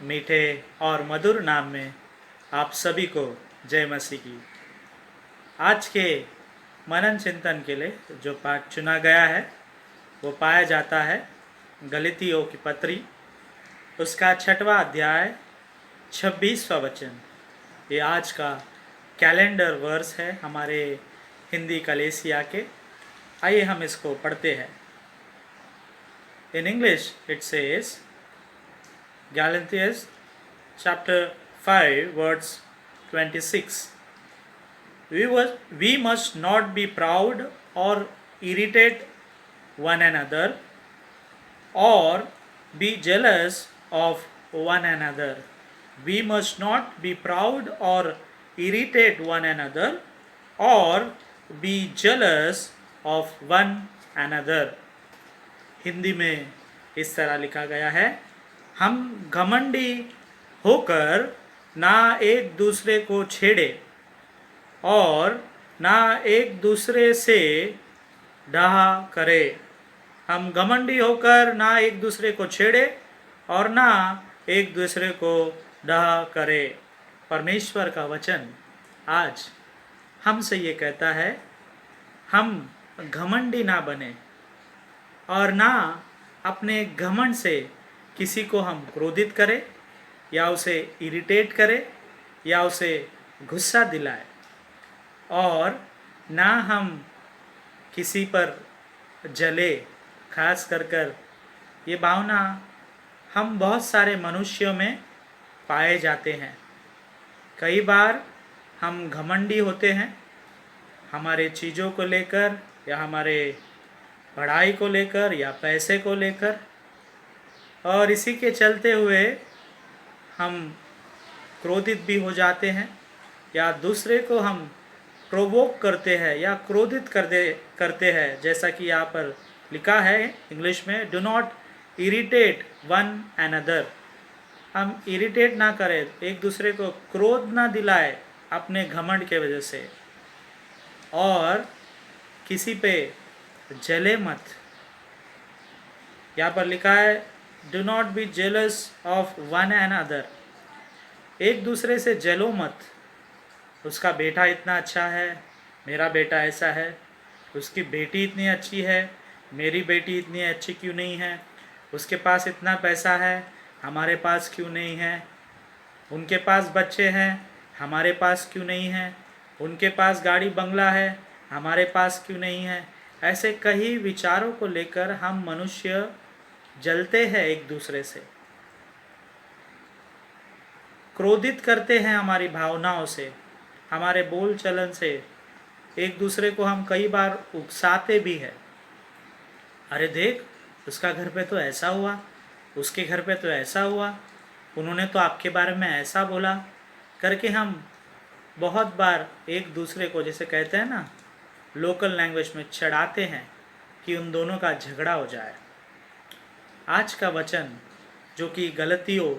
मीठे और मधुर नाम में आप सभी को जय मसीह की। आज के मनन चिंतन के लिए जो पाठ चुना गया है वो पाया जाता है गलतियों की पत्री, उसका 6वां अध्याय 26वां वचन। ये आज का कैलेंडर वर्स है हमारे हिंदी कलेसिया के। आइए हम इसको पढ़ते हैं। In English it says, Galatians chapter 5 verse 26, we must not be proud or irritate one another or be jealous of one another. We must not be proud or irritate one another or be jealous of one another. Hindi में इस तरह लिखा गया है, हम घमंडी होकर ना एक दूसरे को छेड़े और ना एक दूसरे से डहा करे। हम घमंडी होकर ना एक दूसरे को छेड़े और ना एक दूसरे को डहा करे। परमेश्वर का वचन आज हमसे ये कहता है, हम घमंडी ना बने और ना अपने घमंड से किसी को हम क्रोधित करें या उसे इरिटेट करें या उसे गुस्सा दिलाए, और ना हम किसी पर जले। खास कर ये भावना हम बहुत सारे मनुष्यों में पाए जाते हैं। कई बार हम घमंडी होते हैं हमारे चीज़ों को लेकर या हमारे पढ़ाई को लेकर या पैसे को लेकर, और इसी के चलते हुए हम क्रोधित भी हो जाते हैं या दूसरे को हम प्रोवोक करते हैं या क्रोधित करते हैं। जैसा कि यहाँ पर लिखा है इंग्लिश में, do not irritate one another. हम इरिटेट ना करें, एक दूसरे को क्रोध ना दिलाए अपने घमंड के वजह से, और किसी पे जले मत। यहाँ पर लिखा है, do not be jealous of one and other. एक दूसरे से जलो मत। उसका बेटा इतना अच्छा है, मेरा बेटा ऐसा है, उसकी बेटी इतनी अच्छी है, मेरी बेटी इतनी अच्छी क्यों नहीं है, उसके पास इतना पैसा है, हमारे पास क्यों नहीं है, उनके पास बच्चे हैं, हमारे पास क्यों नहीं है, उनके पास गाड़ी बंगला है, हमारे पास क्यों नहीं है। ऐसे कई विचारों को लेकर हम मनुष्य जलते हैं, एक दूसरे से क्रोधित करते हैं, हमारी भावनाओं से, हमारे बोल चलन से एक दूसरे को हम कई बार उकसाते भी हैं। अरे देख, उसका घर पे तो ऐसा हुआ, उसके घर पे तो ऐसा हुआ, उन्होंने तो आपके बारे में ऐसा बोला करके हम बहुत बार एक दूसरे को, जैसे कहते हैं ना लोकल लैंग्वेज में, चढ़ाते हैं कि उन दोनों का झगड़ा हो जाए। आज का वचन जो कि गलतियों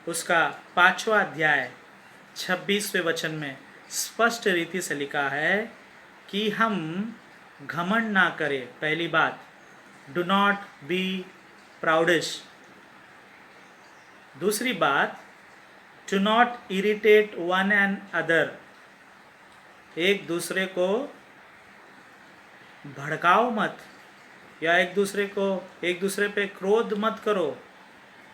उसका 5वां अध्याय 26वें वचन में स्पष्ट रीति से लिखा है कि हम घमंड ना करें। पहली बात, डू नॉट बी प्राउडिश। दूसरी बात, do not irritate one and other. एक दूसरे को भड़काओ मत या एक दूसरे पे क्रोध मत करो,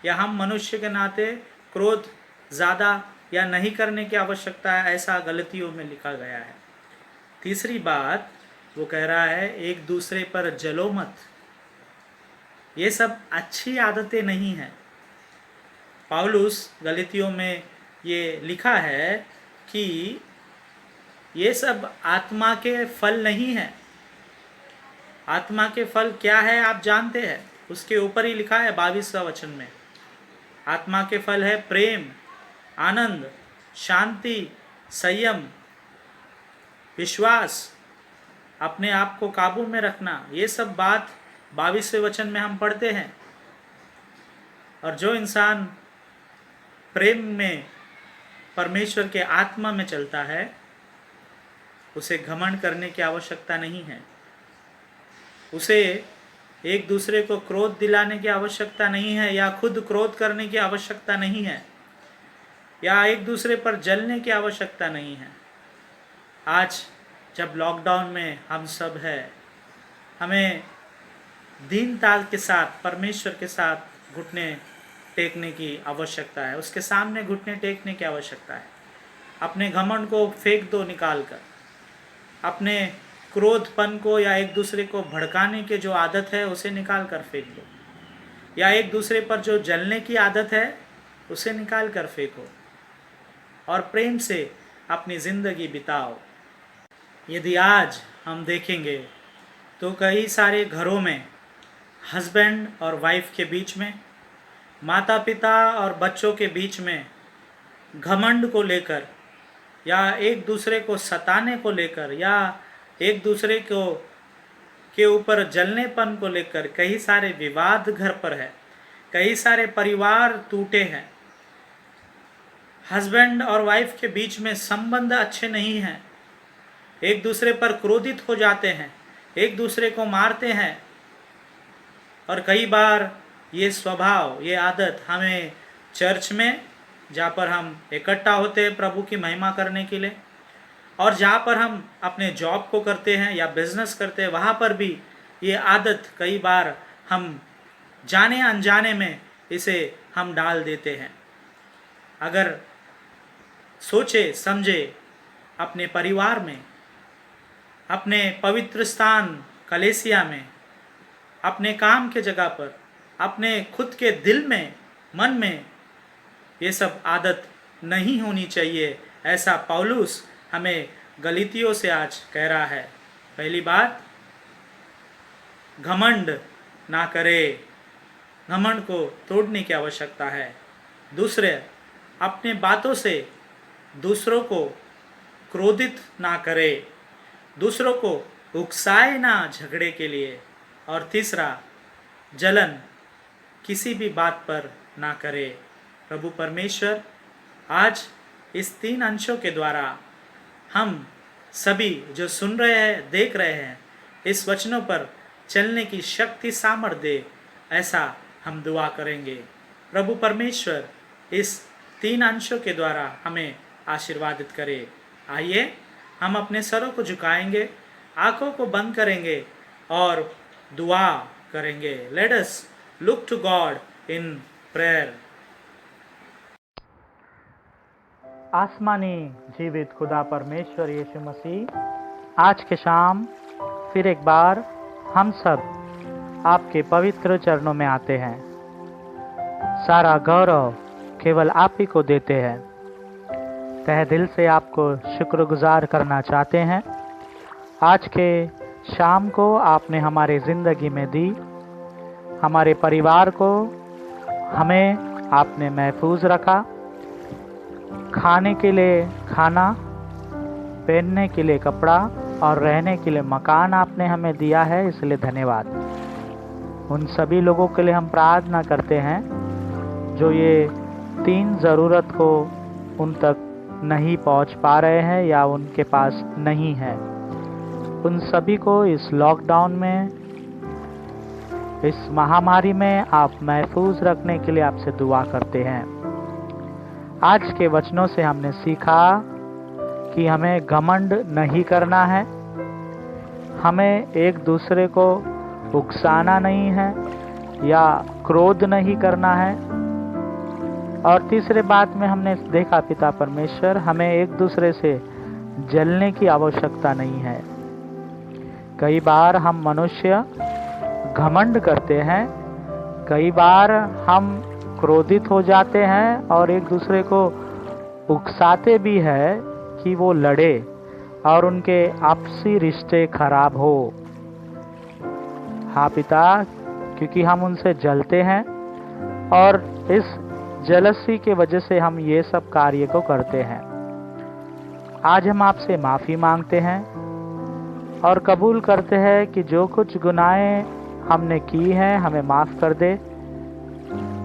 या हम मनुष्य के नाते क्रोध ज़्यादा या नहीं करने की आवश्यकता है, ऐसा गलतियों में लिखा गया है। तीसरी बात वो कह रहा है, एक दूसरे पर जलो मत। ये सब अच्छी आदतें नहीं हैं। पौलुस गलतियों में ये लिखा है कि ये सब आत्मा के फल नहीं है। आत्मा के फल क्या है आप जानते हैं, उसके ऊपर ही लिखा है 22वां वचन में। आत्मा के फल है प्रेम, आनंद, शांति, संयम, विश्वास, अपने आप को काबू में रखना। ये सब बात 22वें वचन में हम पढ़ते हैं। और जो इंसान प्रेम में, परमेश्वर के आत्मा में चलता है, उसे घमंड करने की आवश्यकता नहीं है, उसे एक दूसरे को क्रोध दिलाने की आवश्यकता नहीं है या खुद क्रोध करने की आवश्यकता नहीं है। या एक दूसरे पर जलने की आवश्यकता नहीं है। आज जब लॉकडाउन में हम सब हैं, हमें दीनता के साथ परमेश्वर के साथ घुटने टेकने की आवश्यकता है, उसके सामने घुटने टेकने की आवश्यकता है। अपने घमंड को फेंक दो निकाल कर, अपने क्रोधपन को या एक दूसरे को भड़काने की जो आदत है उसे निकाल कर फेंक दो, या एक दूसरे पर जो जलने की आदत है उसे निकाल कर फेंको और प्रेम से अपनी ज़िंदगी बिताओ। यदि आज हम देखेंगे तो कई सारे घरों में हस्बैंड और वाइफ के बीच में, माता पिता और बच्चों के बीच में घमंड को लेकर या एक दूसरे को सताने को लेकर या एक दूसरे को के ऊपर जलनेपन को लेकर कई सारे विवाद घर पर है, कई सारे परिवार टूटे हैं। हस्बैंड और वाइफ के बीच में संबंध अच्छे नहीं हैं, एक दूसरे पर क्रोधित हो जाते हैं, एक दूसरे को मारते हैं। और कई बार ये स्वभाव, ये आदत हमें चर्च में, जहाँ पर हम इकट्ठा होते हैं प्रभु की महिमा करने के लिए, और जहाँ पर हम अपने जॉब को करते हैं या बिजनेस करते हैं, वहाँ पर भी ये आदत कई बार हम जाने अनजाने में इसे हम डाल देते हैं। अगर सोचे समझे अपने परिवार में, अपने पवित्र स्थान कलेसिया में, अपने काम के जगह पर, अपने खुद के दिल में, मन में ये सब आदत नहीं होनी चाहिए। ऐसा पौलुस हमें गलीतियों से आज कह रहा है। पहली बात, घमंड ना करे, घमंड को तोड़ने की आवश्यकता है। दूसरे, अपने बातों से दूसरों को क्रोधित ना करे, दूसरों को उकसाए ना झगड़े के लिए। और तीसरा, जलन किसी भी बात पर ना करे। प्रभु परमेश्वर आज इस 3 अंशों के द्वारा हम सभी जो सुन रहे हैं, देख रहे हैं, इस वचनों पर चलने की शक्ति सामर्थ्य दे, ऐसा हम दुआ करेंगे। प्रभु परमेश्वर इस 3 अंशों के द्वारा हमें आशीर्वादित करे। आइए हम अपने सरों को झुकाएंगे, आंखों को बंद करेंगे और दुआ करेंगे। Let us look to God in prayer. आसमानी जीवित खुदा परमेश्वर यीशु मसीह, आज के शाम फिर एक बार हम सब आपके पवित्र चरणों में आते हैं। सारा गौरव केवल आप ही को देते हैं। तहे दिल से आपको शुक्रगुजार करना चाहते हैं। आज के शाम को आपने हमारे ज़िंदगी में दी, हमारे परिवार को हमें आपने महफूज रखा। खाने के लिए खाना, पहनने के लिए कपड़ा और रहने के लिए मकान आपने हमें दिया है, इसलिए धन्यवाद। उन सभी लोगों के लिए हम प्रार्थना करते हैं जो ये 3 ज़रूरत को उन तक नहीं पहुंच पा रहे हैं या उनके पास नहीं है। उन सभी को इस लॉकडाउन में, इस महामारी में आप महफूज रखने के लिए आपसे दुआ करते हैं। आज के वचनों से हमने सीखा कि हमें घमंड नहीं करना है, हमें एक दूसरे को उकसाना नहीं है या क्रोध नहीं करना है। और तीसरे बात में हमने देखा पिता परमेश्वर, हमें एक दूसरे से जलने की आवश्यकता नहीं है। कई बार हम मनुष्य घमंड करते हैं, कई बार हम क्रोधित हो जाते हैं और एक दूसरे को उकसाते भी है कि वो लड़े और उनके आपसी रिश्ते खराब हो। हाँ पिता, क्योंकि हम उनसे जलते हैं और इस जलसी के वजह से हम ये सब कार्य को करते हैं। आज हम आपसे माफ़ी मांगते हैं और कबूल करते हैं कि जो कुछ गुनाहें हमने की हैं हमें माफ़ कर दे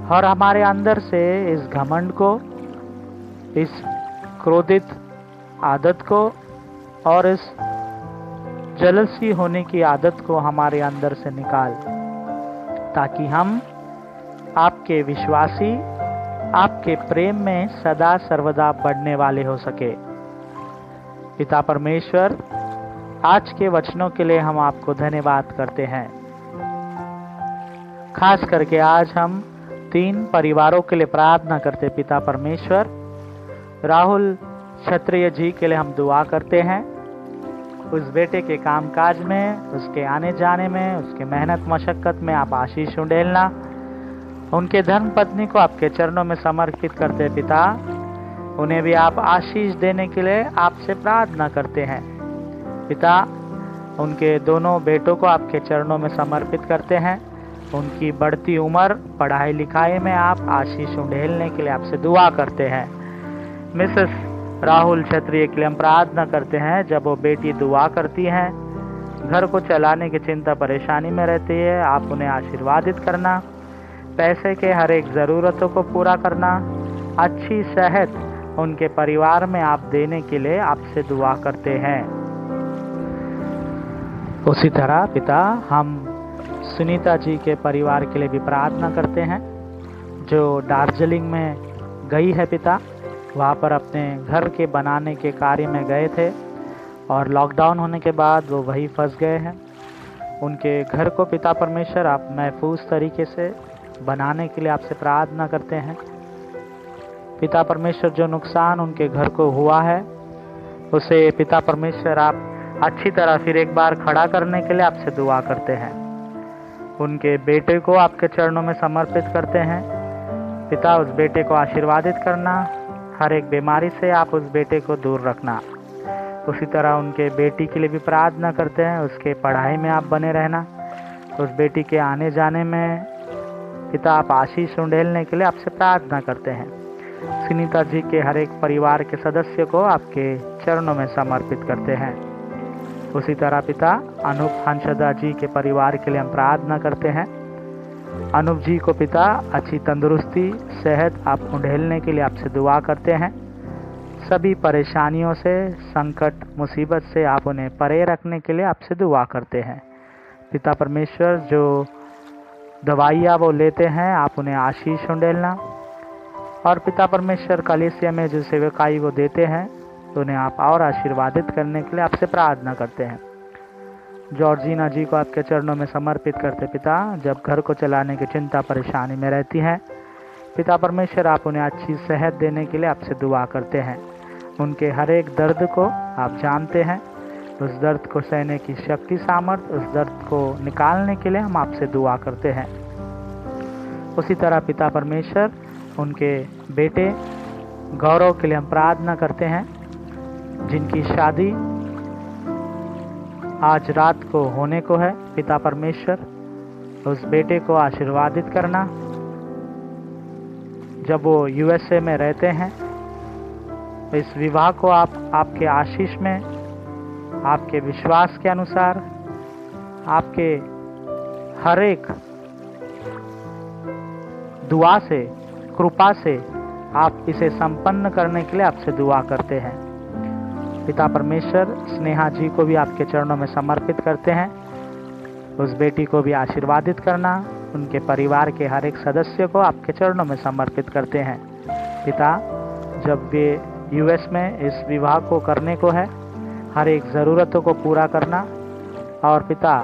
और हमारे अंदर से इस घमंड को, इस क्रोधित आदत को और इस जलसी होने की आदत को हमारे अंदर से निकाल, ताकि हम आपके विश्वासी आपके प्रेम में सदा सर्वदा बढ़ने वाले हो सके। पिता परमेश्वर, आज के वचनों के लिए हम आपको धन्यवाद करते हैं। खास करके आज हम 3 परिवारों के लिए प्रार्थना करते। पिता परमेश्वर, राहुल क्षत्रिय जी के लिए हम दुआ करते हैं। उस बेटे के कामकाज में, उसके आने जाने में, उसके मेहनत मशक्कत में आप आशीष उंडेलना। उनके धर्म पत्नी को आपके चरणों में समर्पित करते पिता, उन्हें भी आप आशीष देने के लिए आपसे प्रार्थना करते हैं। पिता, उनके दोनों बेटों को आपके चरणों में समर्पित करते हैं। उनकी बढ़ती उम्र, पढ़ाई लिखाई में आप आशीष उंडेलने के लिए आपसे दुआ करते हैं। मिसेस राहुल क्षत्रिय के लिए हम प्रार्थना करते हैं। जब वो बेटी दुआ करती हैं, घर को चलाने की चिंता परेशानी में रहती है, आप उन्हें आशीर्वादित करना, पैसे के हर एक ज़रूरतों को पूरा करना, अच्छी सेहत उनके परिवार में आप देने के लिए आपसे दुआ करते हैं। उसी तरह पिता, हम सुनीता जी के परिवार के लिए भी प्रार्थना करते हैं, जो दार्जिलिंग में गई है पिता। वहाँ पर अपने घर के बनाने के कार्य में गए थे और लॉकडाउन होने के बाद वो वहीं फंस गए हैं। उनके घर को पिता परमेश्वर आप महफूज तरीके से बनाने के लिए आपसे प्रार्थना करते हैं। पिता परमेश्वर, जो नुकसान उनके घर को हुआ है, उसे पिता परमेश्वर आप अच्छी तरह फिर एक बार खड़ा करने के लिए आपसे दुआ करते हैं। उनके बेटे को आपके चरणों में समर्पित करते हैं। पिता, उस बेटे को आशीर्वादित करना, हर एक बीमारी से आप उस बेटे को दूर रखना। उसी तरह उनके बेटी के लिए भी प्रार्थना करते हैं, उसके पढ़ाई में आप बने रहना। उस बेटी के आने जाने में पिता आप आशीष उंडेलने के लिए आपसे प्रार्थना करते हैं। सुनीता जी के हर एक परिवार के सदस्य को आपके चरणों में समर्पित करते हैं। उसी तरह पिता, अनूप हंसदा जी के परिवार के लिए हम प्रार्थना करते हैं। अनूप जी को पिता अच्छी तंदुरुस्ती, सेहत आप उंडेलने के लिए आपसे दुआ करते हैं। सभी परेशानियों से, संकट, मुसीबत से आप उन्हें परे रखने के लिए आपसे दुआ करते हैं। पिता परमेश्वर, जो दवाइयाँ वो लेते हैं, आप उन्हें आशीष उंडेलना। और पिता परमेश्वर, कलीसिया में जो सेवकाई वो देते हैं, तो उन्हें आप और आशीर्वादित करने के लिए आपसे प्रार्थना करते हैं। जॉर्जिना जी को आपके चरणों में समर्पित करते पिता, जब घर को चलाने की चिंता परेशानी में रहती हैं, पिता परमेश्वर आप उन्हें अच्छी सेहत देने के लिए आपसे दुआ करते हैं। उनके हर एक दर्द को आप जानते हैं, उस दर्द को सहने की शक्ति, सामर्थ, उस दर्द को निकालने के लिए हम आपसे दुआ करते हैं। उसी तरह पिता परमेश्वर, उनके बेटे गौरव के लिए हम प्रार्थना करते हैं, जिनकी शादी आज रात को होने को है। पिता परमेश्वर, उस बेटे को आशीर्वादित करना। जब वो यूएसए में रहते हैं, इस विवाह को आप आपके आशीष में, आपके विश्वास के अनुसार, आपके हर एक दुआ से, कृपा से आप इसे संपन्न करने के लिए आपसे दुआ करते हैं। पिता परमेश्वर, स्नेहा जी को भी आपके चरणों में समर्पित करते हैं। उस बेटी को भी आशीर्वादित करना, उनके परिवार के हर एक सदस्य को आपके चरणों में समर्पित करते हैं। पिता, जब वे यूएस में इस विवाह को करने को है, हर एक ज़रूरतों को पूरा करना। और पिता,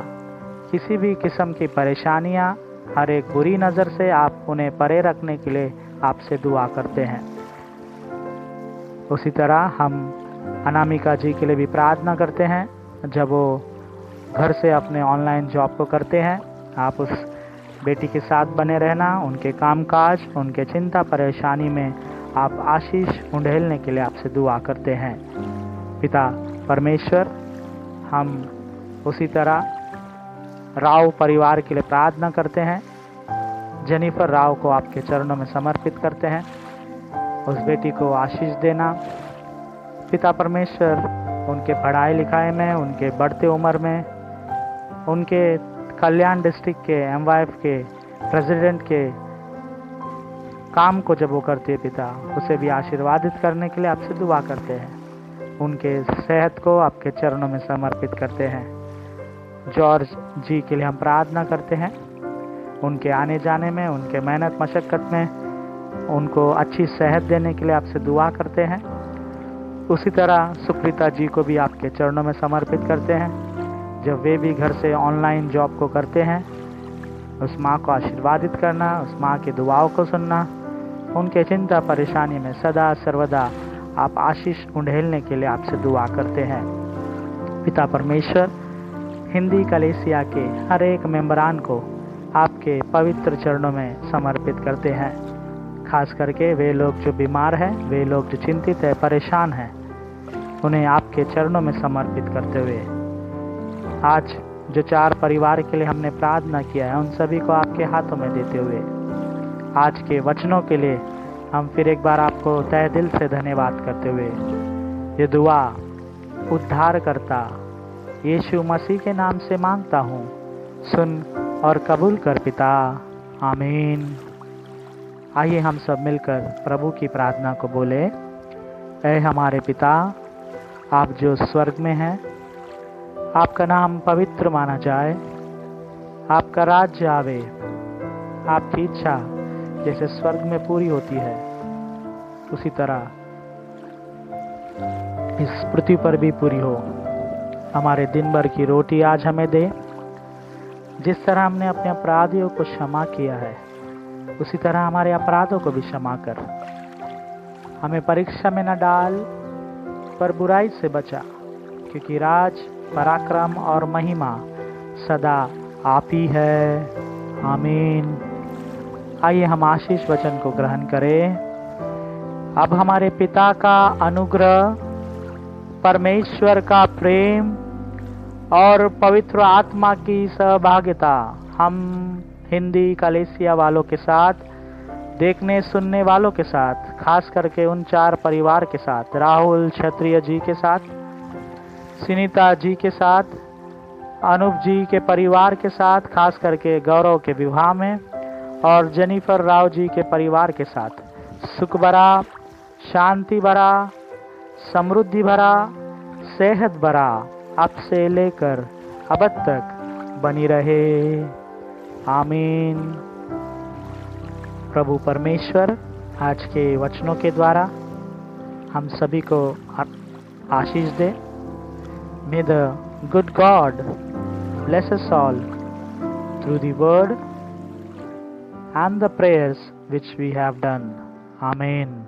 किसी भी किस्म की परेशानियां, हर एक बुरी नज़र से आप उन्हें परे रखने के लिए आपसे दुआ करते हैं। उसी तरह हम अनामिका जी के लिए भी प्रार्थना करते हैं। जब वो घर से अपने ऑनलाइन जॉब को करते हैं, आप उस बेटी के साथ बने रहना, उनके कामकाज, उनके चिंता परेशानी में आप आशीष उंडेलने के लिए आपसे दुआ करते हैं। पिता परमेश्वर, हम उसी तरह राव परिवार के लिए प्रार्थना करते हैं। जेनिफर राव को आपके चरणों में समर्पित करते हैं। उस बेटी को आशीष देना। पिता परमेश्वर, उनके पढ़ाई लिखाई में, उनके बढ़ते उम्र में, उनके कल्याण डिस्ट्रिक्ट के एमवाईएफ के प्रेसिडेंट के काम को जब वो करते पिता, उसे भी आशीर्वादित करने के लिए आपसे दुआ करते हैं। उनके सेहत को आपके चरणों में समर्पित करते हैं। जॉर्ज जी के लिए हम प्रार्थना करते हैं। उनके आने जाने में, उनके मेहनत मशक्क़त में उनको अच्छी सेहत देने के लिए आपसे दुआ करते हैं। उसी तरह सुप्रीता जी को भी आपके चरणों में समर्पित करते हैं। जब वे भी घर से ऑनलाइन जॉब को करते हैं, उस माँ को आशीर्वादित करना, उस माँ की दुआओं को सुनना, उनके चिंता परेशानी में सदा सर्वदा आप आशीष उंडेलने के लिए आपसे दुआ करते हैं। पिता परमेश्वर, हिंदी कलीसिया के हर एक मेंबरान को आपके पवित्र चरणों में समर्पित करते हैं। खास करके वे लोग जो बीमार हैं, वे लोग जो चिंतित है, परेशान हैं, उन्हें आपके चरणों में समर्पित करते हुए आज जो 4 परिवार के लिए हमने प्रार्थना किया है, उन सभी को आपके हाथों में देते हुए आज के वचनों के लिए हम फिर एक बार आपको तहे दिल से धन्यवाद करते हुए ये दुआ उद्धारकर्ता यीशु मसीह के नाम से मांगता हूँ, सुन और कबूल कर पिता, आमीन। आइए हम सब मिलकर प्रभु की प्रार्थना को बोले। ऐ हमारे पिता, आप जो स्वर्ग में हैं, आपका नाम पवित्र माना जाए, आपका राज्य आवे, आपकी इच्छा जैसे स्वर्ग में पूरी होती है, उसी तरह इस पृथ्वी पर भी पूरी हो। हमारे दिन भर की रोटी आज हमें दे। जिस तरह हमने अपने अपराधियों को क्षमा किया है, उसी तरह हमारे अपराधों को भी क्षमा कर। हमें परीक्षा में न डाल, पर बुराई से बचा, क्योंकि राज, पराक्रम और महिमा सदा आप ही है, आमीन। आइए हम आशीष वचन को ग्रहण करें। अब हमारे पिता का अनुग्रह, परमेश्वर का प्रेम और पवित्र आत्मा की सहभागिता हम हिंदी कलीसिया वालों के साथ, देखने सुनने वालों के साथ, खास करके उन 4 परिवार के साथ, राहुल क्षत्रिय जी के साथ, सुनीता जी के साथ, अनूप जी के परिवार के साथ, खास करके गौरव के विवाह में, और जेनिफर राव जी के परिवार के साथ सुख भरा, शांति भरा, समृद्धि भरा, सेहत भरा अब से लेकर अब तक बनी रहे, आमीन। प्रभु परमेश्वर आज के वचनों के द्वारा हम सभी को आशीष दे। May the good God bless us all through the word and the prayers which we have done. Amen.